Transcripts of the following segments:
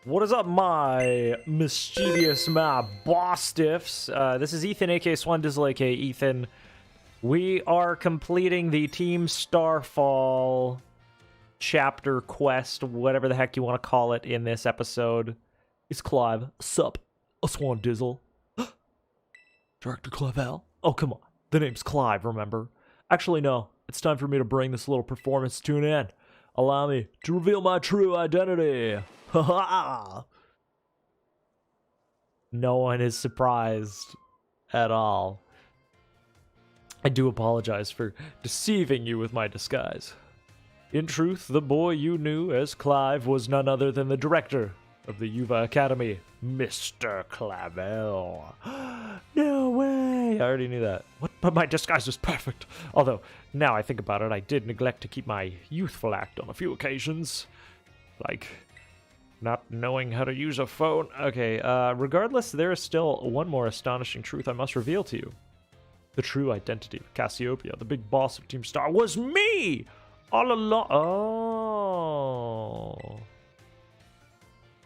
What is up, my mischievous, my boss stiffs? This is Ethan, aka Swandizzle, aka Ethan. We are completing the Team Starfall chapter quest, whatever the heck you want to call it, in this episode. It's Clive. Sup? A Swandizzle. Director Clive. Oh, come on. The name's Clive, remember? Actually, no. It's time for me to bring this little performance to an end. Allow me to reveal my true identity. Ha ha! No one is surprised at all. I do apologize for deceiving you with my disguise. In truth, the boy you knew as Clive was none other than the director of the EEVEE Academy, Mr. Clavel. No way! I already knew that. What? But my disguise was perfect. Although, now I think about it, I did neglect to keep my youthful act on a few occasions. Like not knowing how to use a phone. Okay, regardless, there is still one more astonishing truth I must reveal to you. The true identity of Cassiopeia, the big boss of Team Star, was me! All along.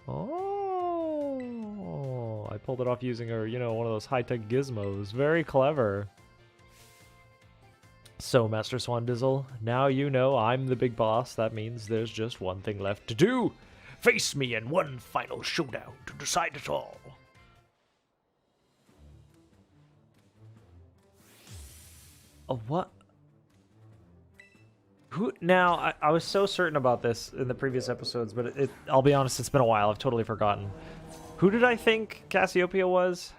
Oh. I pulled it off using her, you know, one of those high-tech gizmos. Very clever. So, Master Swandizzle, now you know I'm the big boss. That means there's just one thing left to do. Face me in one final showdown to decide it all. What? Who? Now, I was so certain about this in the previous episodes, but I'll be honest, it's been a while. I've totally forgotten. Who did I think Cassiopeia was?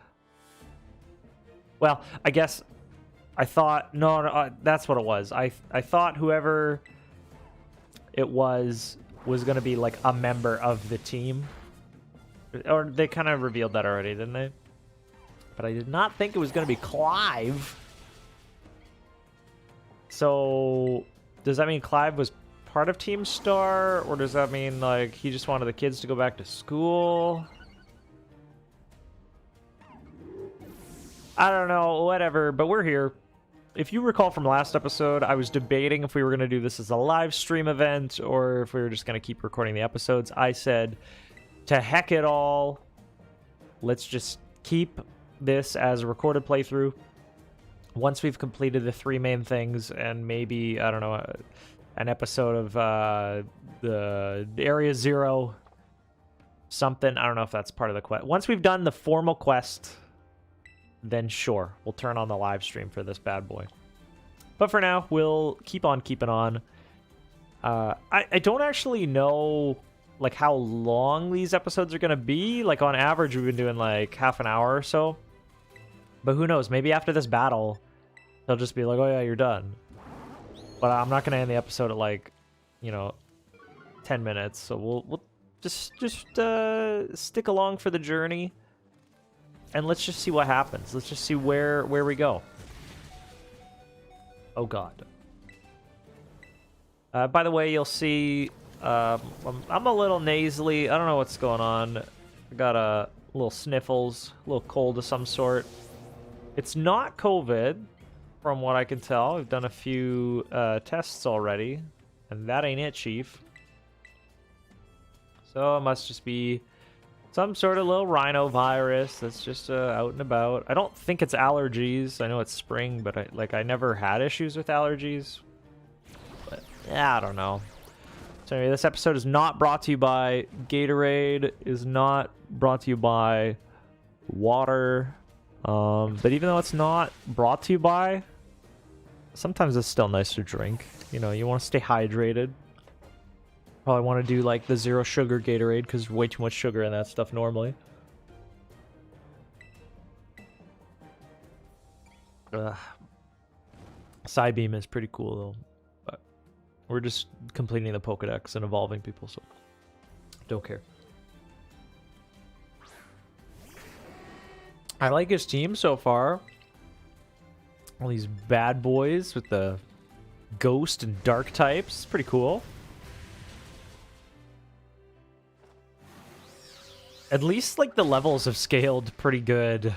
Well, I guess I thought... No, that's what it was. I thought whoever it was going to be like a member of the team. Or they kind of revealed that already, didn't they? But I did not think it was going to be Clive. So, does that mean Clive was part of Team Star? Or does that mean, like, he just wanted the kids to go back to school? I don't know, whatever, but we're here. If you recall from last episode, I was debating if we were going to do this as a live stream event or if we were just going to keep recording the episodes. I said, to heck it all, let's just keep this as a recorded playthrough. Once we've completed the three main things and maybe, I don't know, an episode of the Area Zero something. I don't know if that's part of the quest. Once we've done the formal quest, then sure, we'll turn on the live stream for this bad boy. But for now, we'll keep on keeping on. I don't actually know like how long these episodes are going to be. Like on average, we've been doing like half an hour or so. But who knows? Maybe after this battle, they'll just be like, oh yeah, you're done. But I'm not going to end the episode at like, you know, 10 minutes. So we'll just stick along for the journey. And let's just see what happens. Let's just see where we go. Oh god. By the way, you'll see I'm a little nasally. I don't know what's going on. I got a little sniffles, a little cold of some sort. It's not COVID, from what I can tell. We've done a few tests already, and that ain't it, Chief. So it must just be some sort of little rhino virus that's just out and about. I don't think it's allergies. I know it's spring, but I never had issues with allergies. But yeah, I don't know. So anyway, this episode is not brought to you by Gatorade. Is not brought to you by water. But even though it's not brought to you by, sometimes it's still nice to drink. You know, you want to stay hydrated. Probably want to do like the zero sugar Gatorade because there's way too much sugar in that stuff normally. Psybeam is pretty cool though, but we're just completing the Pokedex and evolving people, so don't care. I like his team so far. All these bad boys with the ghost and dark types. Pretty cool. At least, like, the levels have scaled pretty good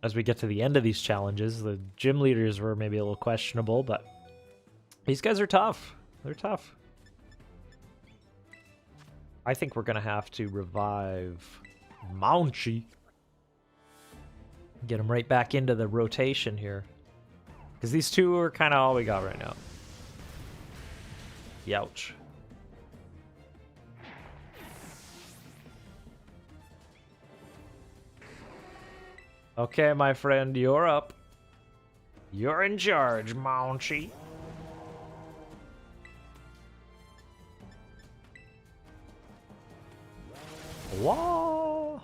as we get to the end of these challenges. The gym leaders were maybe a little questionable, but these guys are tough. They're tough. I think we're gonna have to revive Mounchi. Get him right back into the rotation here. Because these two are kind of all we got right now. Youch. Okay, my friend, you're up. You're in charge, Mounchi. Whoa!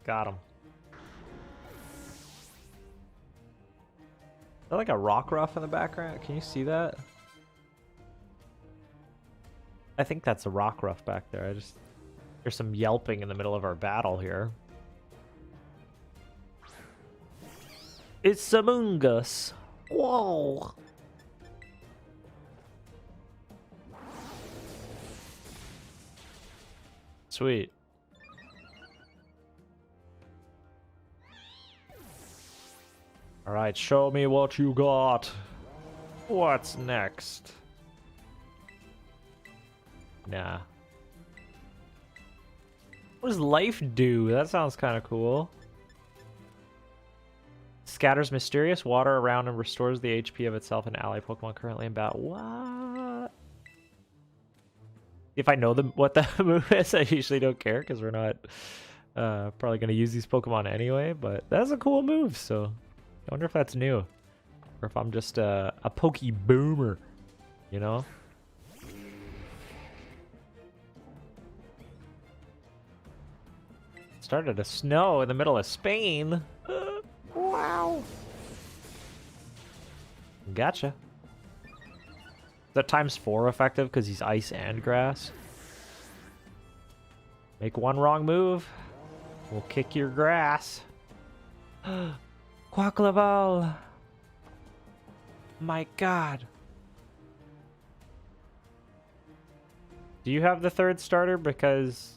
Got him. Is that like a rock ruff in the background? Can you see that? I think that's a rock ruff back there. There's some yelping in the middle of our battle here. It's Among Us. Whoa! Sweet. Alright, show me what you got. What's next? Nah. What does life do? That sounds kind of cool. Scatters mysterious water around and restores the HP of itself and ally Pokemon currently in battle. What? If I know what the move is, I usually don't care because we're not probably going to use these Pokemon anyway, but that's a cool move, so I wonder if that's new. Or if I'm just a Poke Boomer, you know? Started to snow in the middle of Spain. Wow. Gotcha. Is that ×4 effective because he's ice and grass? Make one wrong move, we'll kick your grass. Quackleval. My god. Do you have the third starter? Because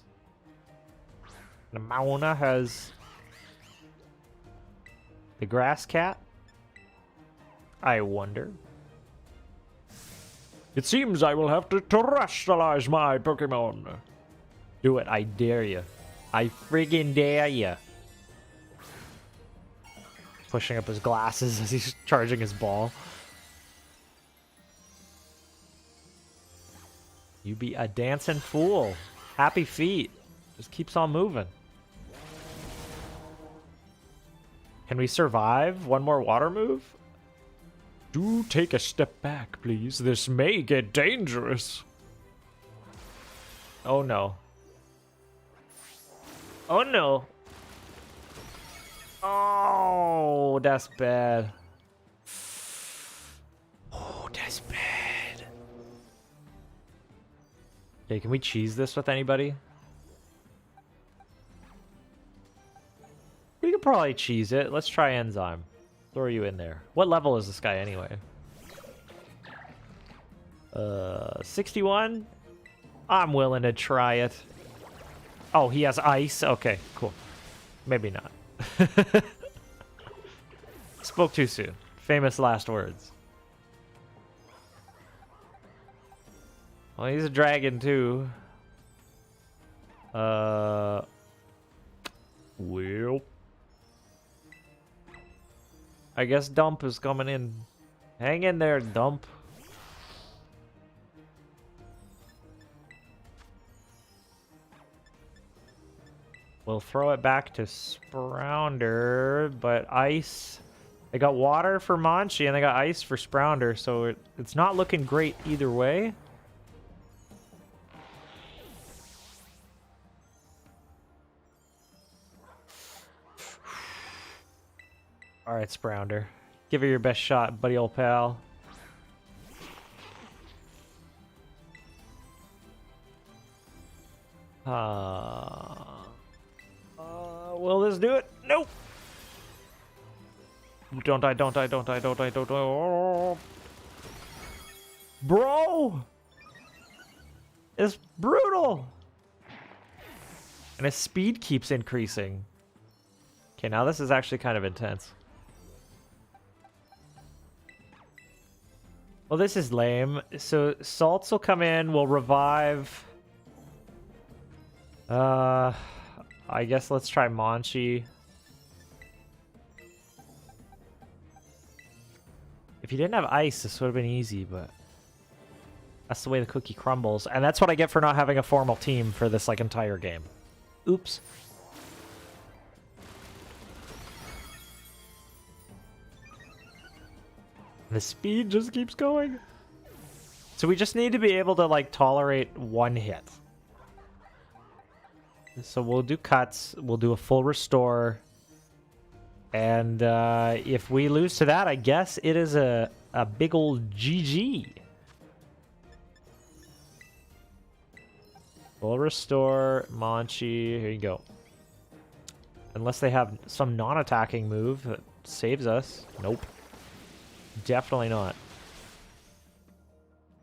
Mauna has the grass cat? I wonder. It seems I will have to terrestrialize my Pokemon. Do it, I dare you. I friggin' dare you. Pushing up his glasses as he's charging his ball. You be a dancing fool. Happy feet. Just keeps on moving. Can we survive one more water move? Do take a step back, please. This may get dangerous. Oh no. Oh no. Oh, that's bad. Oh, that's bad. Okay, can we cheese this with anybody? We could probably cheese it. Let's try Enzyme. Throw you in there. What level is this guy anyway? 61? I'm willing to try it. Oh, he has ice? Okay, cool. Maybe not. Spoke too soon. Famous last words. Well, he's a dragon too. Well. I guess Dump is coming in. Hang in there, Dump. We'll throw it back to Sprounder, but ice. They got water for Monchi and they got ice for Sprounder, so it's not looking great either way. Alright, Sprounder. Give her your best shot, buddy old pal. Will this do it? Nope! Don't die, don't die, don't die, don't die, don't die. Oh. Bro! It's brutal! And his speed keeps increasing. Okay, now this is actually kind of intense. Well, this is lame. So salts will come in, will revive I guess let's try Monchi. If you didn't have ice, this would have been easy, but that's the way the cookie crumbles. And that's what I get for not having a formal team for this, like, entire game. Oops. The speed just keeps going. So we just need to be able to, like, tolerate one hit. So we'll do cuts. We'll do a full restore. And if we lose to that, I guess it is a big old GG. Full restore, Monchi. Here you go. Unless they have some non-attacking move that saves us. Nope. Definitely not.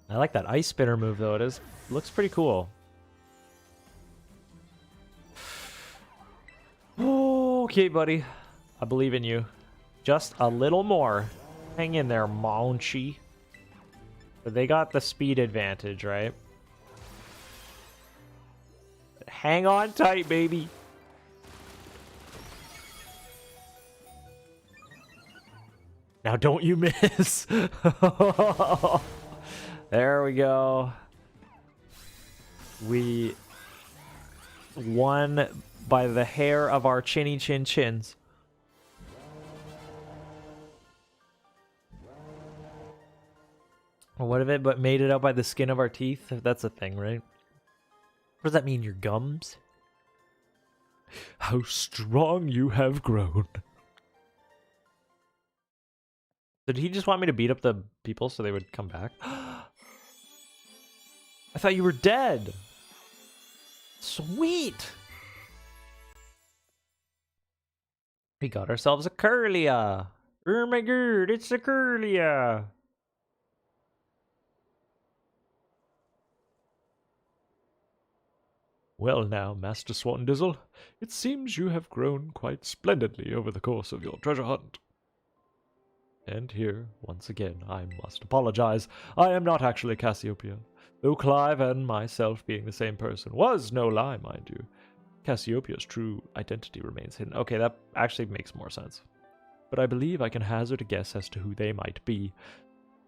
I like that ice spinner move, though. It looks pretty cool. Okay, buddy. I believe in you. Just a little more. Hang in there, Monchi. But they got the speed advantage, right? Hang on tight, baby. Now don't you miss. There we go. We won by the hair of our chinny chin chins. What of it but made it out by the skin of our teeth? That's a thing, right? What does that mean, your gums? How strong you have grown. Did he just want me to beat up the people so they would come back? I thought you were dead. Sweet. We got ourselves a Curlia. Oh my god, it's a Curlia. Well now, Master Swandizzle, it seems you have grown quite splendidly over the course of your treasure hunt. And here, once again, I must apologize. I am not actually Cassiopeia, though Clive and myself being the same person was no lie, mind you. Cassiopeia's true identity remains hidden. Okay, that actually makes more sense. But I believe I can hazard a guess as to who they might be.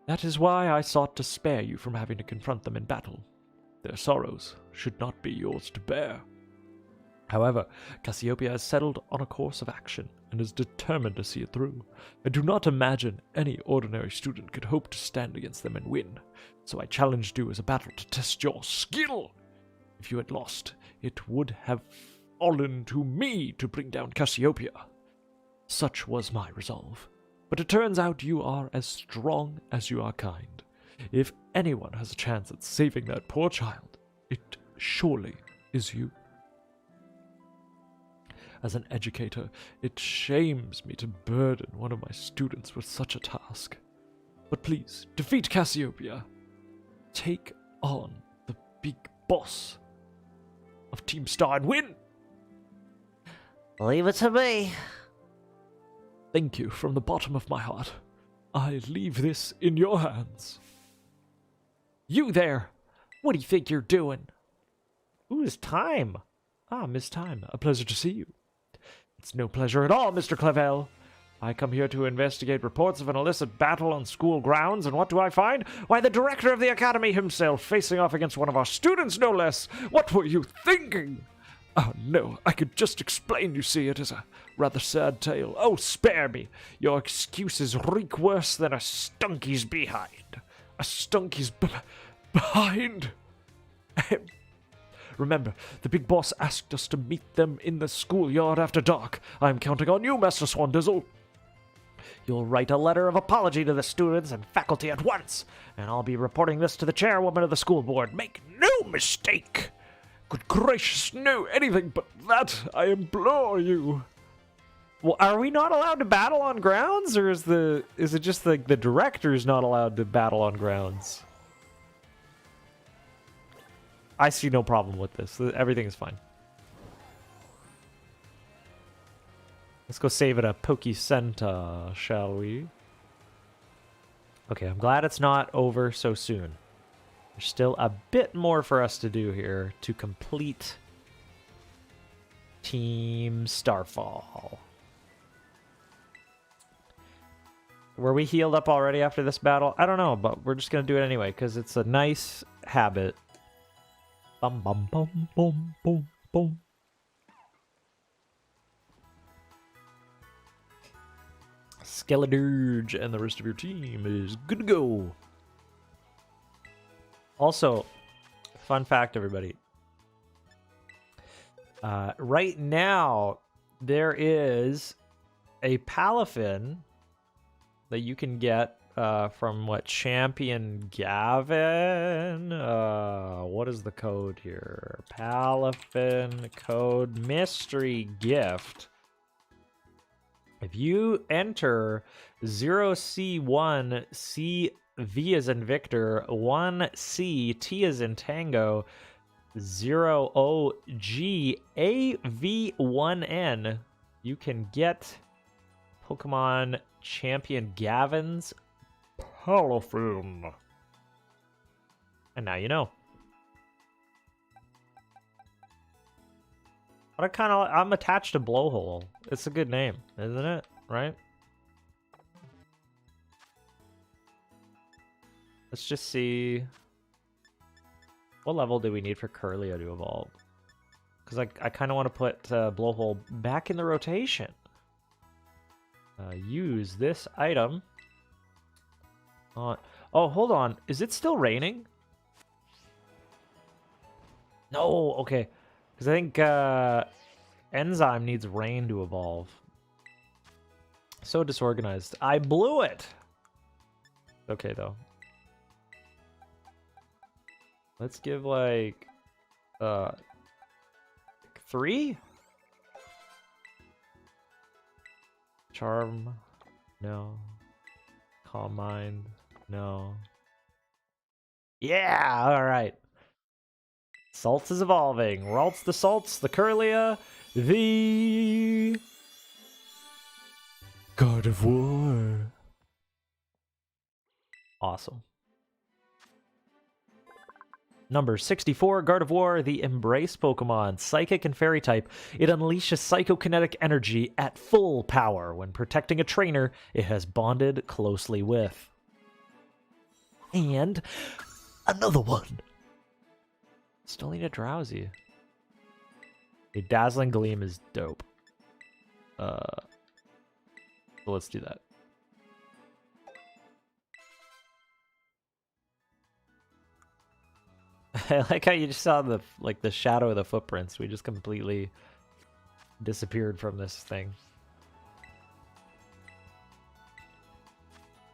That is why I sought to spare you from having to confront them in battle. Their sorrows should not be yours to bear. However, Cassiopeia has settled on a course of action and is determined to see it through. I do not imagine any ordinary student could hope to stand against them and win, so I challenged you as a battle to test your skill. If you had lost, it would have fallen to me to bring down Cassiopeia. Such was my resolve. But it turns out you are as strong as you are kind. If anyone has a chance at saving that poor child, it surely is you. As an educator, it shames me to burden one of my students with such a task. But please, defeat Cassiopeia. Take on the big boss of Team Star and win! Leave it to me. Thank you from the bottom of my heart. I leave this in your hands. You there! What do you think you're doing? Who is Time? Ah, Miss Time, a pleasure to see you. It's no pleasure at all, Mr. Clavel. I come here to investigate reports of an illicit battle on school grounds, and what do I find? Why, the director of the academy himself, facing off against one of our students, no less. What were you thinking? Oh, no, I could just explain, you see, it is a rather sad tale. Oh, spare me. Your excuses reek worse than a stunky's behind. A stunky's behind? Remember, the big boss asked us to meet them in the schoolyard after dark. I'm counting on you, Master Swandizzle. You'll write a letter of apology to the students and faculty at once, and I'll be reporting this to the chairwoman of the school board. Make no mistake! Good gracious, no, anything but that, I implore you. Well, are we not allowed to battle on grounds, or is it just like the director's not allowed to battle on grounds? I see no problem with this. Everything is fine. Let's go save at a Poke Center, shall we? Okay, I'm glad it's not over so soon. There's still a bit more for us to do here to complete Team Starfall. Were we healed up already after this battle? I don't know, but we're just going to do it anyway because it's a nice habit. Bum, bum, bum, bum, bum, bum. Skeledirge and the rest of your team is good to go. Also, fun fact, everybody. Right now, there is a Palafin that you can get from what, Champion Gavin? What is the code here? Palafin code mystery gift. If you enter 0C1 CV as in Victor, 1C T as in Tango, 0OG AV1N, you can get Pokemon Champion Gavin's Palafin. And now you know. But I'm attached to Blowhole. It's a good name, isn't it? Right? Let's just see. What level do we need for Curlia to evolve? Because I kind of want to put Blowhole back in the rotation. Use this item. Oh, hold on. Is it still raining? No, okay. Because I think Enzyme needs rain to evolve. So disorganized. I blew it! Okay, though. Let's give, like... 3? Charm? No. Calm Mind? No. Yeah! Alright. Salts is evolving. Ralts the Salts, the Curlia, the God of War. Awesome. Number 64, Guard of War, the Embrace Pokemon, Psychic and Fairy type. It unleashes psychokinetic energy at full power. When protecting a trainer it has bonded closely with. And another one. Still need a Drowsy. A Dazzling Gleam is dope. So let's do that. I like how you just saw the shadow of the footprints. We just completely disappeared from this thing.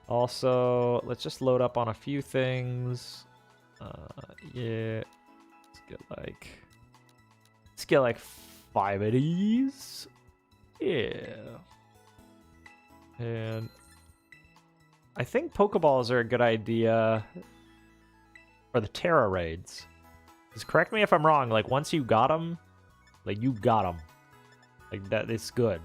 Also, let's just load up on a few things. Yeah. Let's get like 5 of these. Yeah. And I think Pokeballs are a good idea for the Terra raids. Just correct me if I'm wrong. Like, once you got them, like, you got them. Like, that, it's good.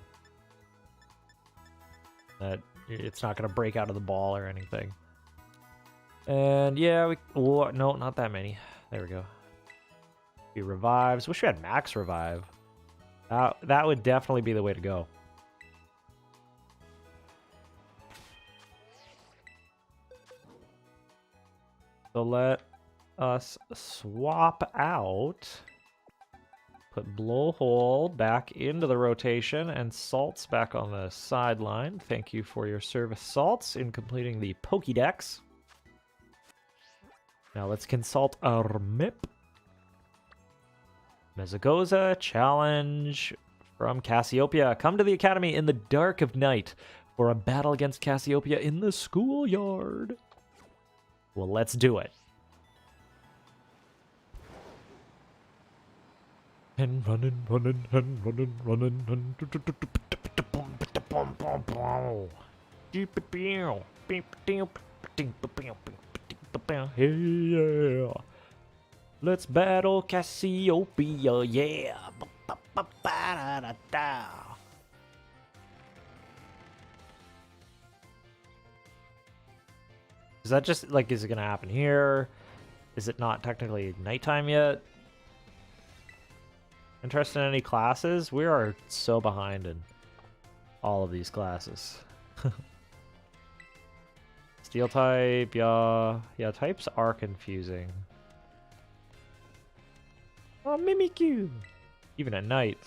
That it's not going to break out of the ball or anything. And yeah, no, not that many. There we go. He revives. Wish we had max revive. That would definitely be the way to go. So let us swap out. Put Blowhole back into the rotation and Salts back on the sideline. Thank you for your service, Salts, in completing the Pokédex. Now let's consult our MIP. Mezagoza challenge from Cassiopeia. Come to the academy in the dark of night for a battle against Cassiopeia in the schoolyard. Well, let's do it. And running. Yeah. Let's battle Cassiopeia, yeah. Is that just, like, is it gonna happen here? Is it not technically nighttime yet? Interested in any classes? We are so behind in all of these classes. Steel type, yeah. Yeah, types are confusing. Oh, Mimikyu! Even at night.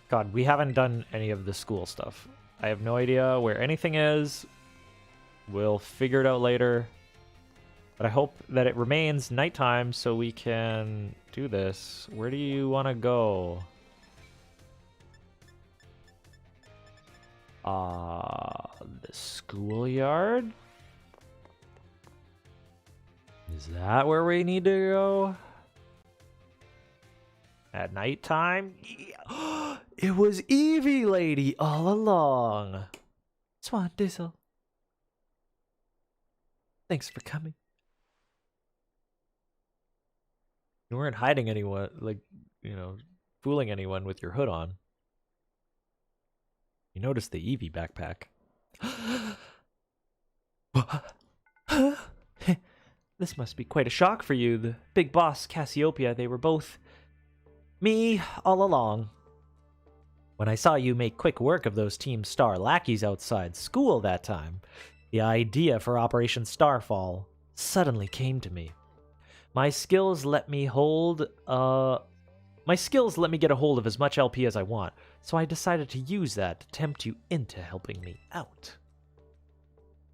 God, we haven't done any of the school stuff. I have no idea where anything is. We'll figure it out later. But I hope that it remains nighttime so we can do this. Where do you want to go? The schoolyard? Is that where we need to go? At nighttime? Yeah. It was EEVEE lady all along. Swandizzle. Thanks for coming. You weren't hiding anyone, like, you know, fooling anyone with your hood on. You noticed the EEVEE backpack. This must be quite a shock for you. The big boss, Cassiopeia, they were both me all along. When I saw you make quick work of those Team Star lackeys outside school that time, the idea for Operation Starfall suddenly came to me. My skills let me get a hold of as much LP as I want, so I decided to use that to tempt you into helping me out.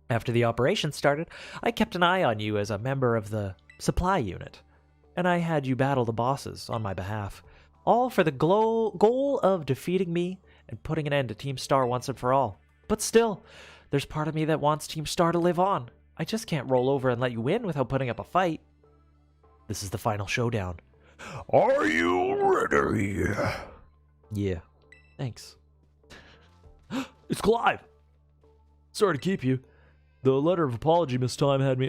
After the operation started, I kept an eye on you as a member of the supply unit, and I had you battle the bosses on my behalf, all for the goal of defeating me and putting an end to Team Star once and for all. But still, there's part of me that wants Team Star to live on. I just can't roll over and let you win without putting up a fight. This is the final showdown. Are you ready? Yeah, thanks. It's Clive! Sorry to keep you. The letter of apology mistime had me,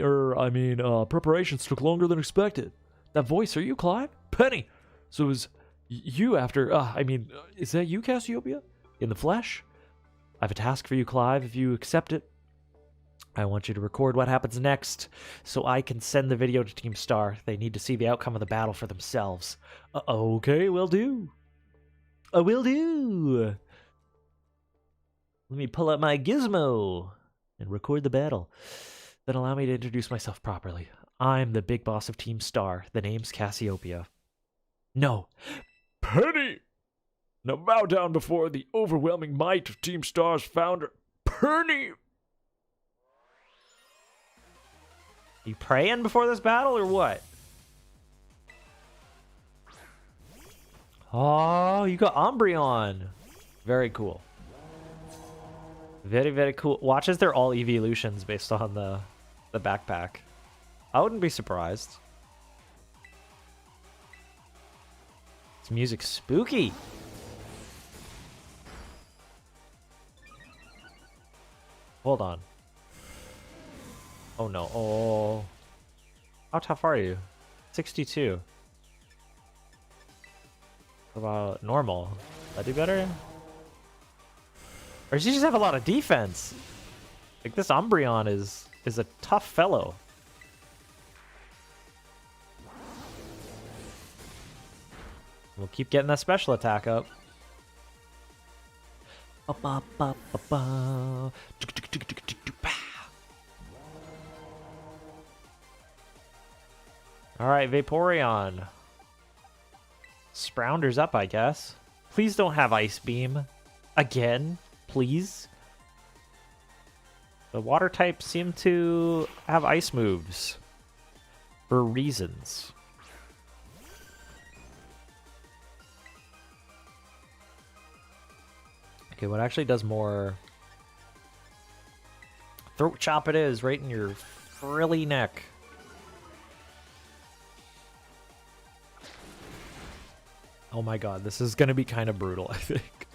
preparations took longer than expected. That voice, are you Clive? Penny! So it was you after, is that you, Cassiopeia? In the flesh? I have a task for you, Clive, if you accept it. I want you to record what happens next, so I can send the video to Team Star. They need to see the outcome of the battle for themselves. Okay, will do. Will do. Let me pull out my gizmo and record the battle. Then allow me to introduce myself properly. I'm the big boss of Team Star. The name's Cassiopeia. No. Penny! Now bow down before the overwhelming might of Team Star's founder, Penny! You praying before this battle or what? Oh, you got Umbreon. Very cool. Very, very cool. Watch as they're all evolutions based on the backpack. I wouldn't be surprised. This music's spooky. Hold on. Oh no. Oh. How tough are you? 62. What about normal? That do better? Or does he just have a lot of defense? Like this Umbreon is a tough fellow. We'll keep getting that special attack up. Alright, Vaporeon. Sprounder's up, I guess. Please don't have Ice Beam. Again, please. The water types seem to have ice moves. For reasons. Okay, what actually does more? Throat chop it is, right in your frilly neck. Oh my god, this is gonna be kind of brutal, I think.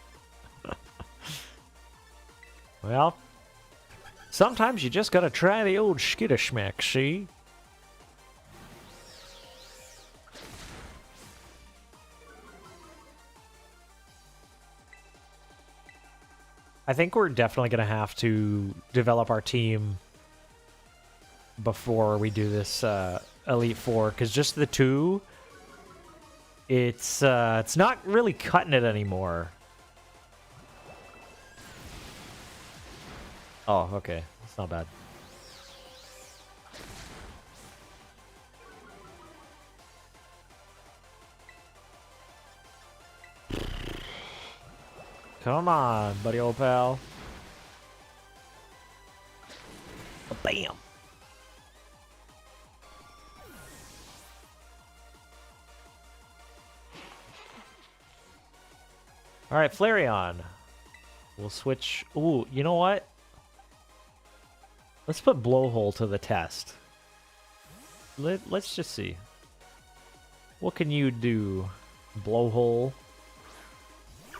Well, sometimes you just gotta try the old skitterschmack, see? I think we're definitely gonna have to develop our team before we do this Elite Four, because just the two, it's not really cutting it anymore. Oh, okay. It's not bad. Come on, buddy old pal. Bam. All right, Flareon. We'll switch. Ooh, you know what? Let's put Blowhole to the test. Let's just see. What can you do, Blowhole?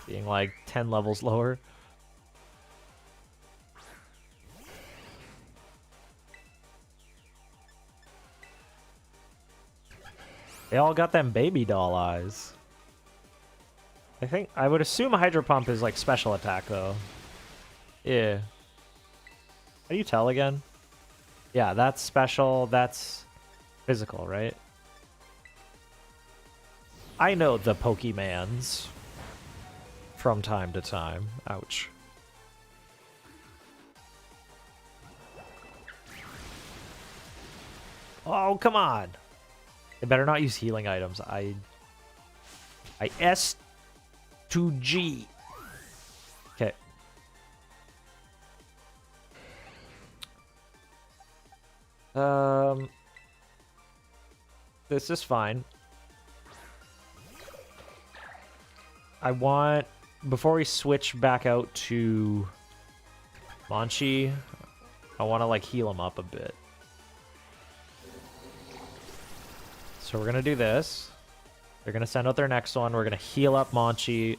Being like 10 levels lower. They all got them baby doll eyes. I would assume Hydro Pump is like special attack though. Yeah. How do you tell again? Yeah, that's special, that's physical, right? I know the Pokemans from time to time. Ouch. Oh, come on. They better not use healing items. I S to G. Okay. This is fine. I want, before we switch back out to Monchi, I want to like heal him up a bit. So we're gonna do this. They're gonna send out their next one. We're gonna heal up Monchi.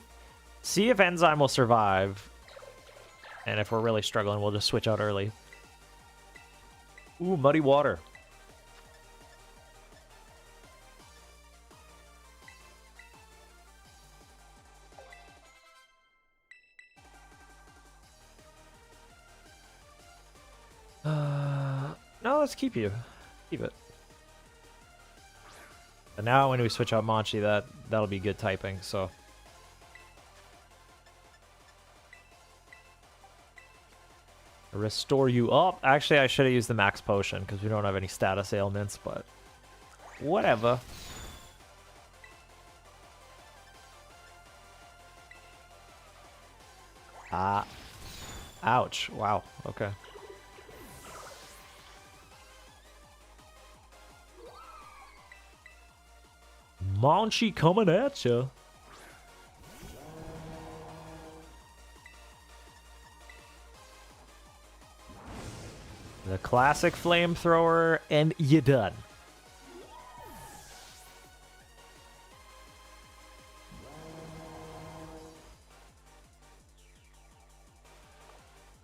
See if Enzyme will survive. And if we're really struggling, we'll just switch out early. Ooh, Muddy Water. No, let's keep you. Keep it. And now when we switch out Monchi, that'll be good typing, so. Restore you up. Actually, I should have used the max potion because we don't have any status ailments, but whatever. Ah. Ouch. Wow. Okay. Monchi coming at ya. The classic flamethrower, and you done.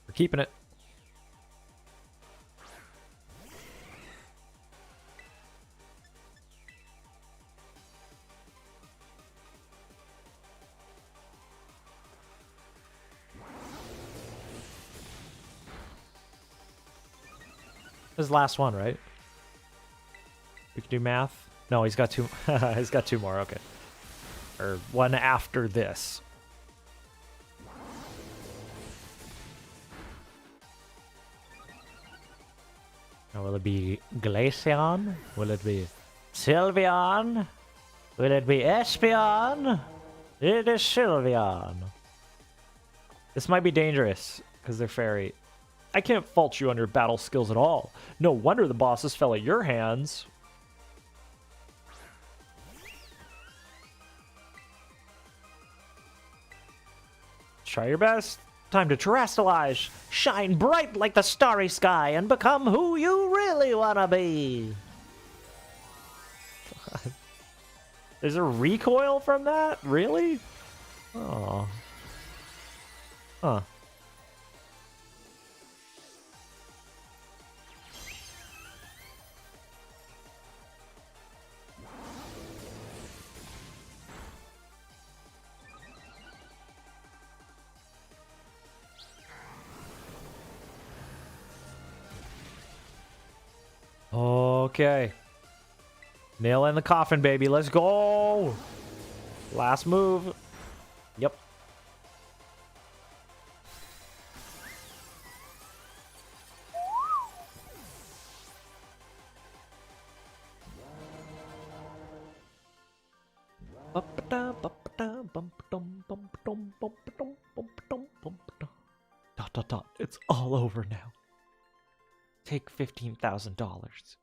We're keeping it. His last one, right? We can do math. No, he's got two. He's got two more. Okay, or one after this. Now, will it be Glaceon? Will it be Sylveon? Will it be Espeon? It is Sylveon. This might be dangerous because they're fairy. I can't fault you on your battle skills at all. No wonder the bosses fell at your hands. Try your best. Time to terrestrialize. Shine bright like the starry sky and become who you really want to be. There's a recoil from that? Really? Oh. Huh. Okay. Nail in the coffin, baby. Let's go. Last move. Yep. Dot, dot, dot. It's all over now. Take $15,000.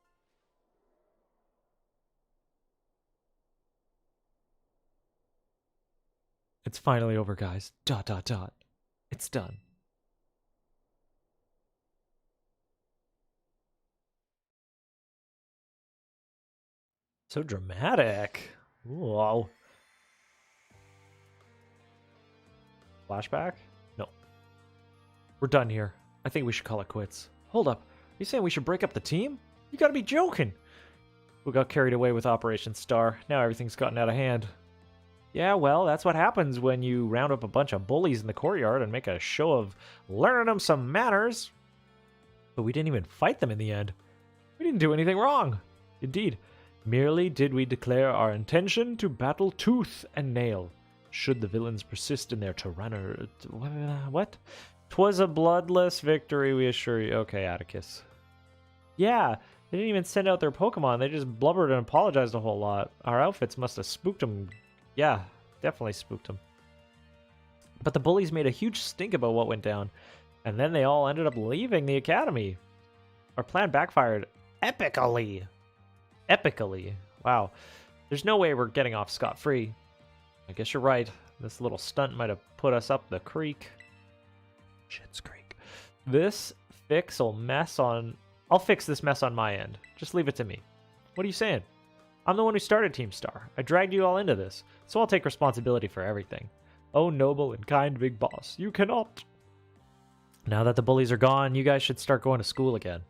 It's finally over, guys. Dot, dot, dot. It's done. So dramatic. Whoa. Flashback? No. We're done here. I think we should call it quits. Hold up. You saying we should break up the team? You gotta be joking. We got carried away with Operation Star. Now everything's gotten out of hand. Yeah, well, that's what happens when you round up a bunch of bullies in the courtyard and make a show of learning them some manners. But we didn't even fight them in the end. We didn't do anything wrong. Indeed, merely did we declare our intention to battle tooth and nail, should the villains persist in their tyranny. What? 'Twas a bloodless victory, we assure you. Okay, Atticus. Yeah, they didn't even send out their Pokemon. They just blubbered and apologized a whole lot. Our outfits must have spooked them. Yeah, definitely spooked them. But the bullies made a huge stink about what went down, and then they all ended up leaving the academy. Our plan backfired epically. Epically. Wow. There's no way we're getting off scot-free. I guess you're right. This little stunt might have put us up the creek. Shit's creek. This fix'll mess on... I'll fix this mess on my end. Just leave it to me. What are you saying? I'm the one who started Team Star. I dragged you all into this, so I'll take responsibility for everything. Oh, noble and kind big boss, you cannot. Now that the bullies are gone, you guys should start going to school again.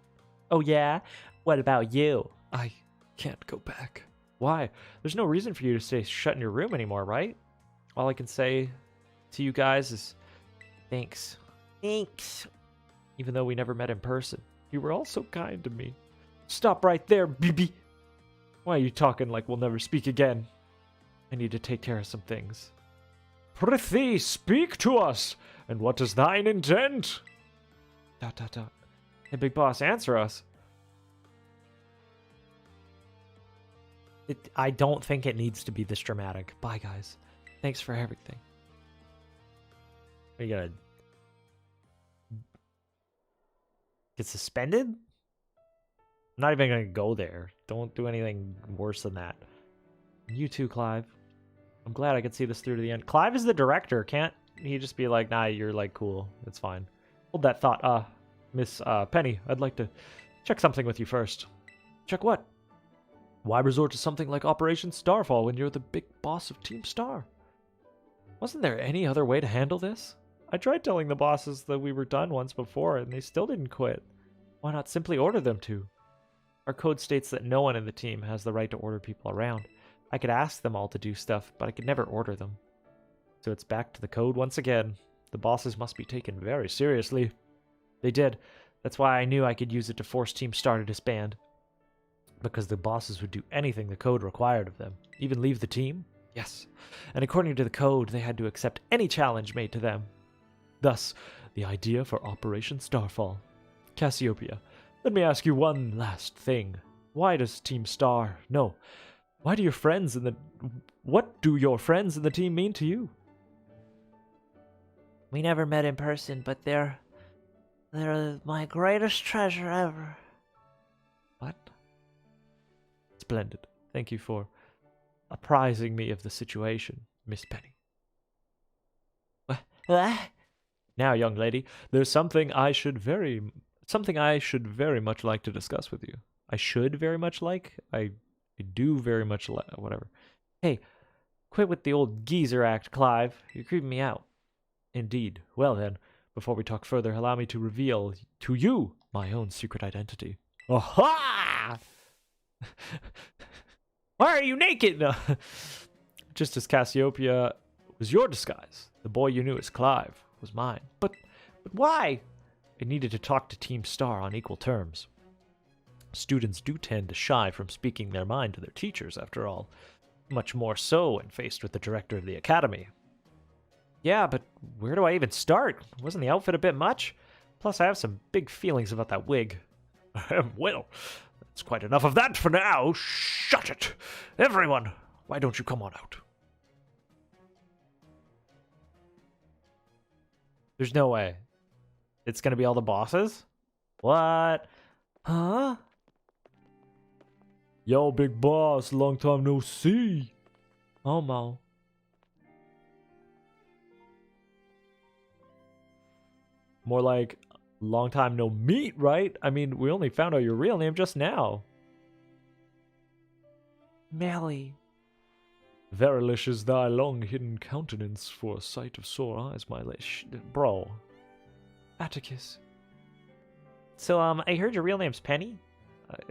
Oh yeah? What about you? I can't go back. Why? There's no reason for you to stay shut in your room anymore, right? All I can say to you guys is thanks. Thanks. Even though we never met in person. You were all so kind to me. Stop right there, BB. Why are you talking like we'll never speak again? I need to take care of some things. Prithee, speak to us. And what is thine intent? ... Hey, big boss, answer us. I don't think it needs to be this dramatic. Bye, guys. Thanks for everything. Are you gonna get suspended? I'm not even gonna go there. Don't do anything worse than that. You too, Clive. I'm glad I could see this through to the end. Clive is the director. Can't he just be like, nah, you're like cool. It's fine. Hold that thought. Miss Penny, I'd like to check something with you first. Check what? Why resort to something like Operation Starfall when you're the big boss of Team Star? Wasn't there any other way to handle this? I tried telling the bosses that we were done once before, and they still didn't quit. Why not simply order them to? Our code states that no one in the team has the right to order people around. I could ask them all to do stuff, but I could never order them. So it's back to the code once again. The bosses must be taken very seriously. They did. That's why I knew I could use it to force Team Star to disband. Because the bosses would do anything the code required of them. Even leave the team? Yes. And according to the code, they had to accept any challenge made to them. Thus, the idea for Operation Starfall. Cassiopeia, let me ask you one last thing. Why does Team Star... No. Why do your friends in the... What do your friends in the team mean to you? We never met in person, but they're my greatest treasure ever. What? Splendid. Thank you for apprising me of the situation, Miss Penny. What? Now, young lady, there's something I should very much like to discuss with you. I should very much like? I do very much like... Whatever. Hey, quit with the old geezer act, Clive. You're creeping me out. Indeed. Well then, before we talk further, allow me to reveal to you my own secret identity. Aha! Why are you naked? No. Just as Cassiopeia was your disguise, the boy you knew as Clive was mine. But why? I needed to talk to Team Star on equal terms. Students do tend to shy from speaking their mind to their teachers, after all. Much more so when faced with the director of the academy. Yeah, but where do I even start? Wasn't the outfit a bit much? Plus, I have some big feelings about that wig. Well, that's quite enough of that for now. Shut it! Everyone, why don't you come on out? There's no way. It's gonna be all the bosses? What? Huh? Yo, big boss, long time no see. Mo. More like long time no meet, right? I mean, we only found out your real name just now. Melly. Verilish is thy long hidden countenance for a sight of sore eyes, my bro. Atticus. So, I heard your real name's Penny.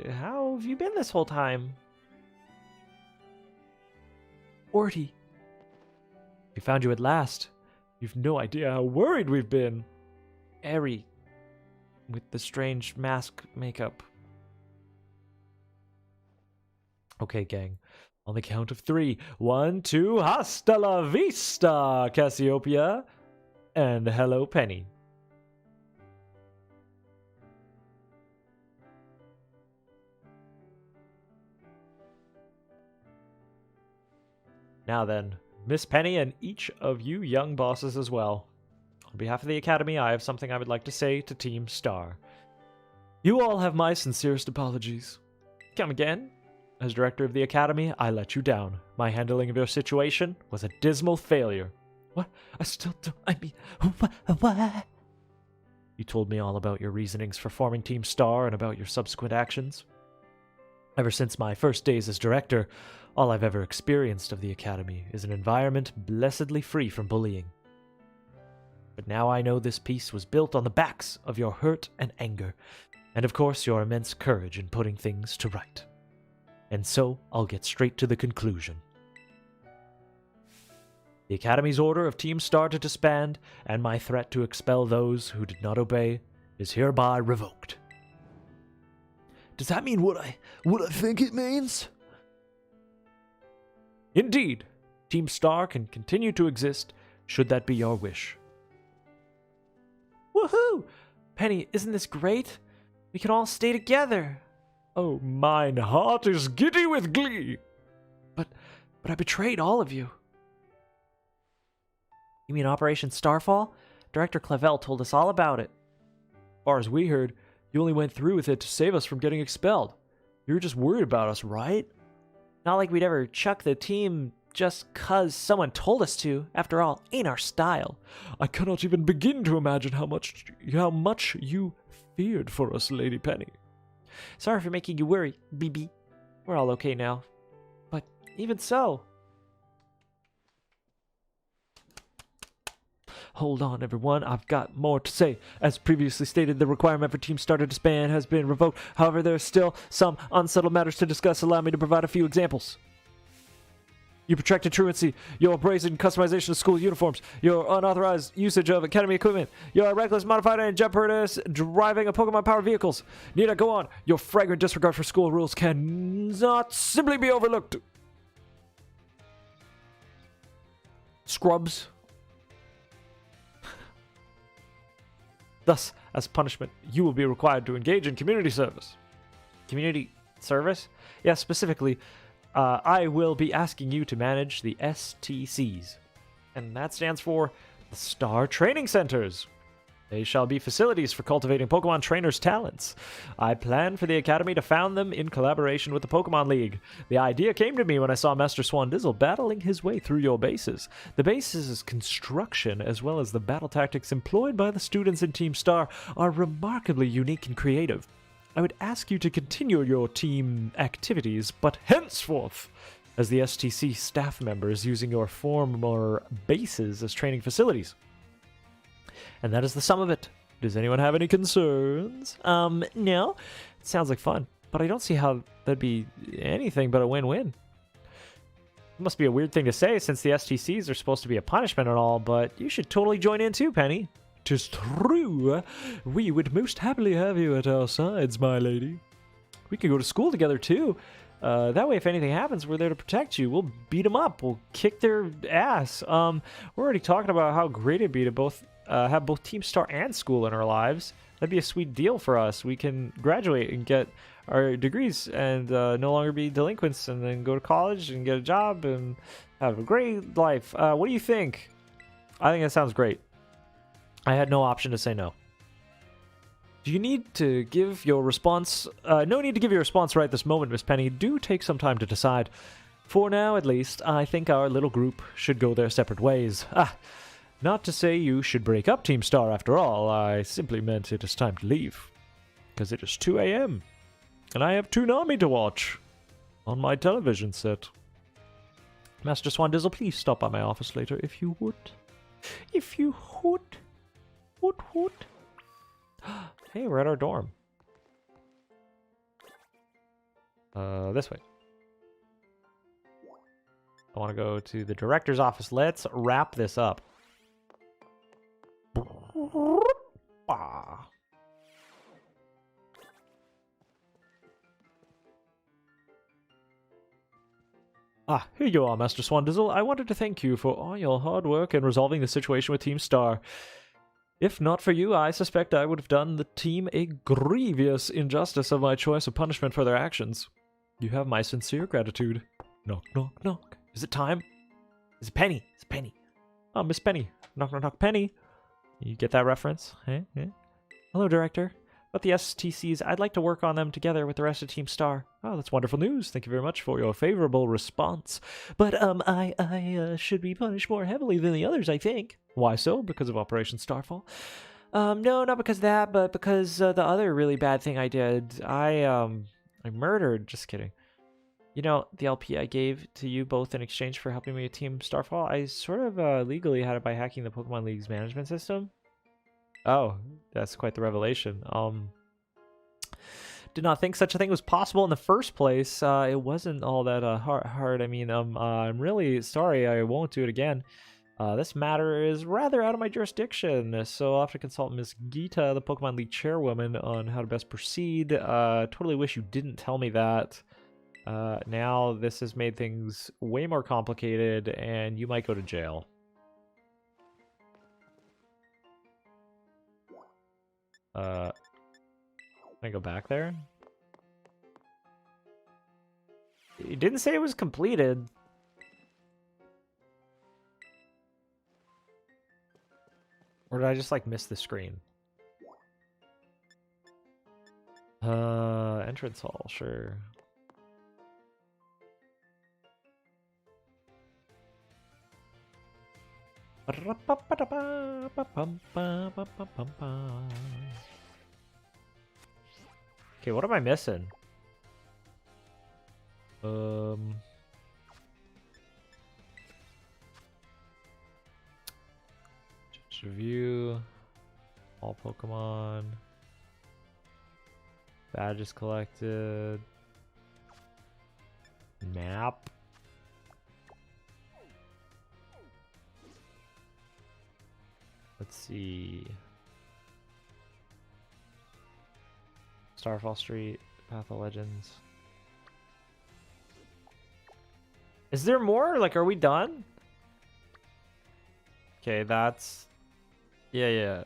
How have you been this whole time? Orty. We found you at last. You've no idea how worried we've been. Eri. With the strange mask makeup. Okay, gang. On the count of 3. 1, 2, hasta la vista, Cassiopeia. And hello, Penny. Now then, Miss Penny and each of you young bosses as well. On behalf of the Academy, I have something I would like to say to Team Star. You all have my sincerest apologies. Come again? As director of the Academy, I let you down. My handling of your situation was a dismal failure. What? I still don't... I mean... What? You told me all about your reasonings for forming Team Star and about your subsequent actions. Ever since my first days as director, all I've ever experienced of the Academy is an environment blessedly free from bullying. But now I know this peace was built on the backs of your hurt and anger, and of course your immense courage in putting things to right. And so I'll get straight to the conclusion. The Academy's order of Team Star to disband, and my threat to expel those who did not obey, is hereby revoked. Does that mean what I think it means? Indeed, Team Star can continue to exist, should that be your wish. Woohoo! Penny, isn't this great? We can all stay together. Oh, mine heart is giddy with glee. But I betrayed all of you. You mean Operation Starfall? Director Clive told us all about it. As far as we heard, you only went through with it to save us from getting expelled. You were just worried about us, right? Not like we'd ever chuck the team just 'cause someone told us to. After all, ain't our style. I cannot even begin to imagine how much you feared for us, Lady Penny. Sorry for making you worry, BB. We're all okay now. But even so... Hold on, everyone. I've got more to say. As previously stated, the requirement for Team Star to disband has been revoked. However, there are still some unsettled matters to discuss. Allow me to provide a few examples. Your protracted truancy, your brazen customization of school uniforms, your unauthorized usage of academy equipment, your reckless modified and jumperous driving of Pokemon-powered vehicles. Need I go on? Your flagrant disregard for school rules cannot simply be overlooked. Scrubs. Thus, as punishment, you will be required to engage in community service. Community service? Yeah, specifically, I will be asking you to manage the STCs. And that stands for the Star Training Centers. They shall be facilities for cultivating Pokemon trainers' talents. I plan for the Academy to found them in collaboration with the Pokemon League. The idea came to me when I saw Master Swandizzle battling his way through your bases. The bases' construction, as well as the battle tactics employed by the students in Team Star, are remarkably unique and creative. I would ask you to continue your team activities, but henceforth, as the STC staff members, using your former bases as training facilities. And that is the sum of it. Does anyone have any concerns? No. It sounds like fun, but I don't see how that'd be anything but a win-win. It must be a weird thing to say since the STCs are supposed to be a punishment and all, but you should totally join in too, Penny. 'Tis true. We would most happily have you at our sides, my lady. We could go to school together, too. That way, if anything happens, we're there to protect you. We'll beat them up. We'll kick their ass. We're already talking about how great it'd be to both have both Team Star and school in our lives. That'd be a sweet deal for us. We can graduate and get our degrees and no longer be delinquents, and then go to college and get a job and have a great life. What do you think? I think that sounds great. I had no option to say no. Do you need to give your response? No need to give your response right this moment, Miss Penny. Do take some time to decide. For now, at least, I think our little group should go their separate ways. Not to say you should break up Team Star after all. I simply meant it is time to leave. Because it is 2 a.m. And I have Toonami to watch on my television set. Master Swandizzle, please stop by my office later if you would. If you would. Would. Hey, we're at our dorm. This way. I want to go to the director's office. Let's wrap this up. Here you are, Master Swandizzle. I wanted to thank you for all your hard work in resolving the situation with Team Star. If not for you, I suspect I would have done the team a grievous injustice of my choice of punishment for their actions. You have my sincere gratitude. Knock, knock, knock. Is it time? Is it Penny? It's Penny. Oh, Miss Penny. Knock, knock, knock. Penny. You get that reference? Eh? Hello, Director. About the STCs, I'd like to work on them together with the rest of Team Star. Oh, that's wonderful news. Thank you very much for your favorable response. But, I should be punished more heavily than the others, I think. Why so? Because of Operation Starfall? No, not because of that, but because the other really bad thing I did. I murdered. Just kidding. You know, the LP I gave to you both in exchange for helping me with Team Starfall, I sort of legally had it by hacking the Pokemon League's management system. Oh, that's quite the revelation. Did not think such a thing was possible in the first place. It wasn't all that hard. I mean, I'm really sorry. I won't do it again. This matter is rather out of my jurisdiction, so I'll have to consult Miss Gita, the Pokemon League chairwoman, on how to best proceed. Totally wish you didn't tell me that. Now this has made things way more complicated, and you might go to jail. Can I go back there? You didn't say it was completed. Or did I just, like, miss the screen? Entrance hall, sure. Okay, what am I missing? Just review all Pokemon. Badges collected. Map. Let's see. Starfall Street, Path of Legends. Is there more? Like, are we done? Okay, that's... Yeah.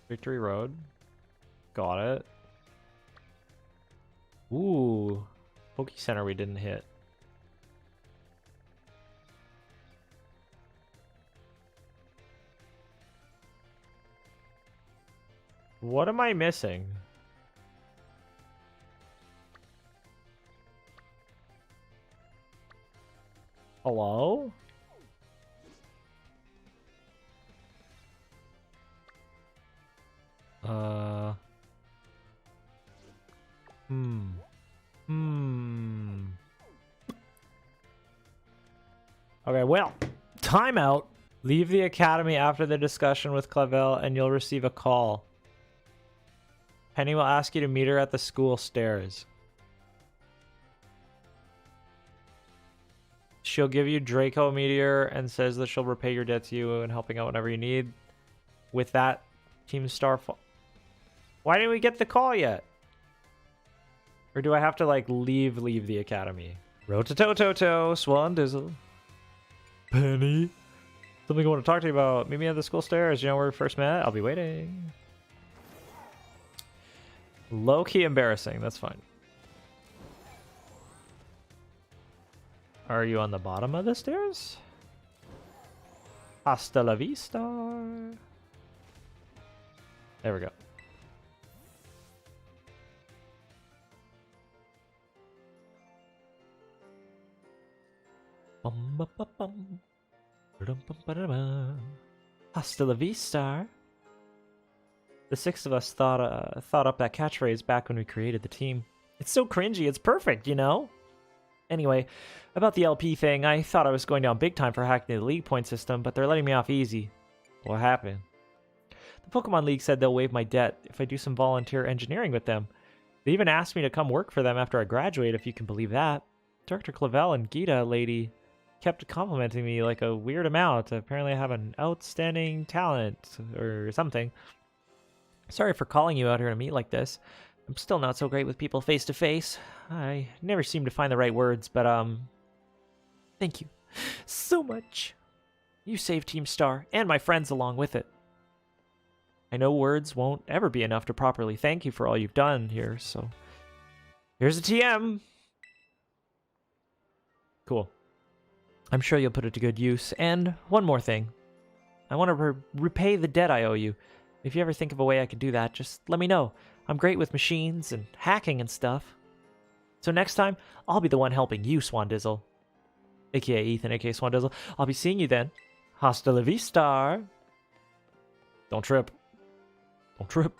Victory Road. Got it. Ooh. Poke Center we didn't hit. What am I missing? Hello? Okay, well, timeout. Leave the academy after the discussion with Clive and you'll receive a call. Penny will ask you to meet her at the school stairs. She'll give you Draco Meteor and says that she'll repay your debt to you and helping out whenever you need. With that, Team Starfall. Why didn't we get the call yet? Or do I have to, like, leave the academy? Rototototo, Swandizzle. Penny. Something I want to talk to you about. Meet me at the school stairs. You know where we first met? I'll be waiting. Low-key embarrassing. That's fine. Are you on the bottom of the stairs? Hasta la vista. There we go. Hasta la vista. The six of us thought up that catchphrase back when we created the team. It's so cringy, it's perfect, you know? Anyway, about the LP thing, I thought I was going down big time for hacking the league point system, but they're letting me off easy. What happened? The Pokemon League said they'll waive my debt if I do some volunteer engineering with them. They even asked me to come work for them after I graduate, if you can believe that. Director Clavel and Gita lady kept complimenting me like a weird amount. Apparently I have an outstanding talent or something. Sorry for calling you out here to meet like this. I'm still not so great with people face to face. I never seem to find the right words, but thank you so much. You saved Team Star and my friends along with it. I know words won't ever be enough to properly thank you for all you've done here, so here's a TM. Cool. I'm sure you'll put it to good use. And one more thing. I want to repay the debt I owe you. If you ever think of a way I could do that, just let me know. I'm great with machines and hacking and stuff. So next time, I'll be the one helping you, Swandizzle. AKA Ethan, AKA Swandizzle. I'll be seeing you then. Hasta la vista. Don't trip. Don't trip.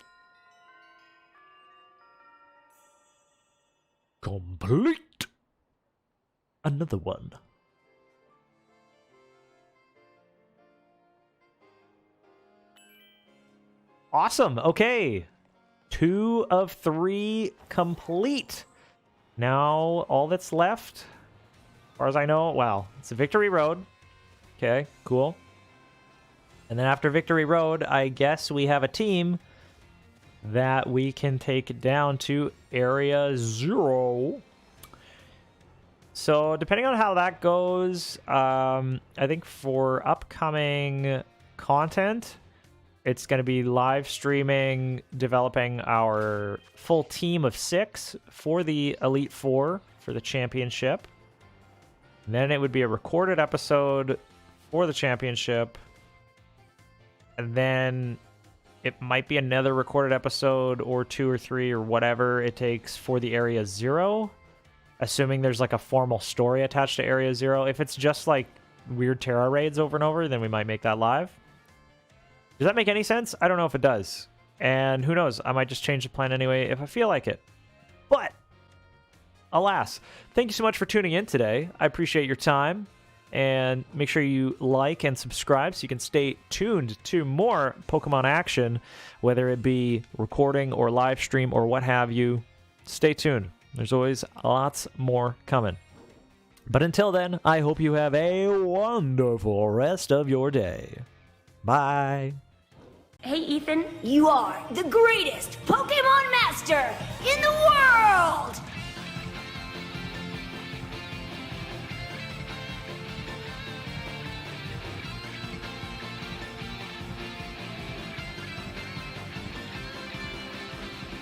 Complete. Another one. Awesome. Okay. 2 of 3 complete. Now, all that's left, as far as I know, wow, it's a Victory Road. Okay, cool. And then after Victory Road, I guess we have a team that we can take down to Area 0. So, depending on how that goes, I think for upcoming content, it's going to be live streaming, developing our full team of 6 for the Elite Four for the championship. And then it would be a recorded episode for the championship. And then it might be another recorded episode or 2 or 3 or whatever it takes for the Area 0. Assuming there's like a formal story attached to Area 0. If it's just like weird Terra raids over and over, then we might make that live. Does that make any sense? I don't know if it does. And who knows? I might just change the plan anyway if I feel like it. But, alas, thank you so much for tuning in today. I appreciate your time. And make sure you like and subscribe so you can stay tuned to more Pokemon action, whether it be recording or live stream or what have you. Stay tuned. There's always lots more coming. But until then, I hope you have a wonderful rest of your day. Bye. Hey, Ethan, you are the greatest Pokemon Master in the world!